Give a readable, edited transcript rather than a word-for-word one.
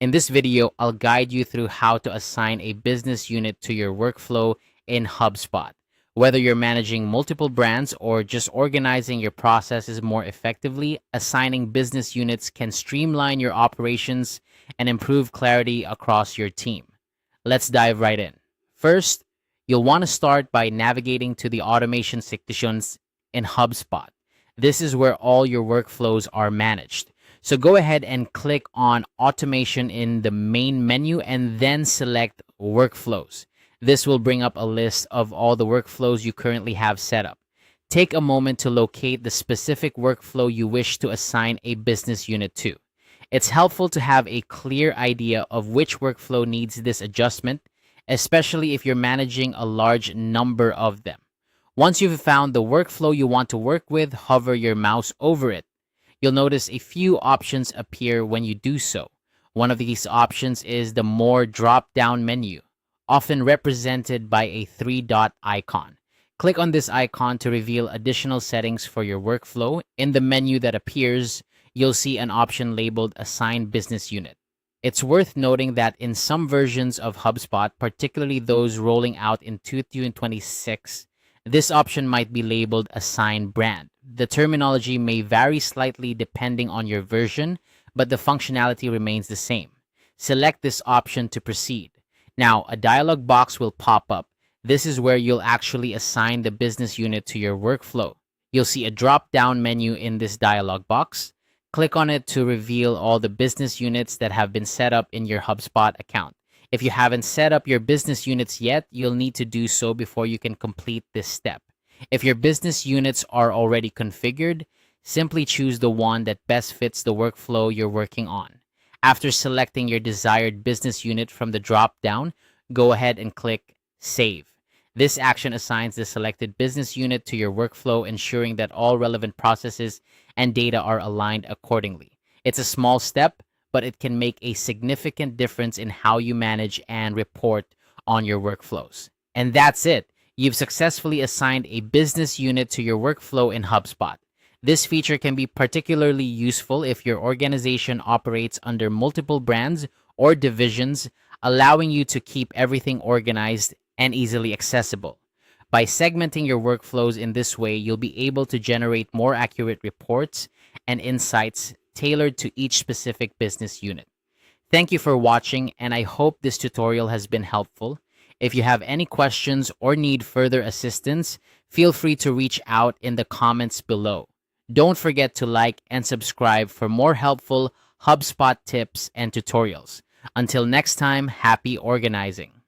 In this video, I'll guide you through how to assign a business unit to your workflow in HubSpot. Whether you're managing multiple brands or just organizing your processes more effectively, assigning business units can streamline your operations and improve clarity across your team. Let's dive right in. First, you'll want to start by navigating to the automation sections in HubSpot. This is where all your workflows are managed. So go ahead and click on automation in the main menu and then select workflows. This will bring up a list of all the workflows you currently have set up. Take a moment to locate the specific workflow you wish to assign a business unit to. It's helpful to have a clear idea of which workflow needs this adjustment, especially if you're managing a large number of them. Once you've found the workflow you want to work with, hover your mouse over it. You'll notice a few options appear when you do so. One of these options is the More drop-down menu, often represented by a three-dot icon. Click on this icon to reveal additional settings for your workflow. In the menu that appears, you'll see an option labeled Assign Business Unit. It's worth noting that in some versions of HubSpot, particularly those rolling out in 2026, this option might be labeled Assign Brand. The terminology may vary slightly depending on your version, but the functionality remains the same. Select this option to proceed. Now, a dialog box will pop up. This is where you'll actually assign the business unit to your workflow. You'll see a drop-down menu in this dialog box. Click on it to reveal all the business units that have been set up in your HubSpot account. If you haven't set up your business units yet, you'll need to do so before you can complete this step. If your business units are already configured, simply choose the one that best fits the workflow you're working on. After selecting your desired business unit from the drop-down, go ahead and click Save. This action assigns the selected business unit to your workflow, ensuring that all relevant processes and data are aligned accordingly. It's a small step, but it can make a significant difference in how you manage and report on your workflows. And that's it. You've successfully assigned a business unit to your workflow in HubSpot. This feature can be particularly useful if your organization operates under multiple brands or divisions, allowing you to keep everything organized and easily accessible. By segmenting your workflows in this way, you'll be able to generate more accurate reports and insights tailored to each specific business unit. Thank you for watching, and I hope this tutorial has been helpful. If you have any questions or need further assistance, feel free to reach out in the comments below. Don't forget to like and subscribe for more helpful HubSpot tips and tutorials. Until next time, happy organizing.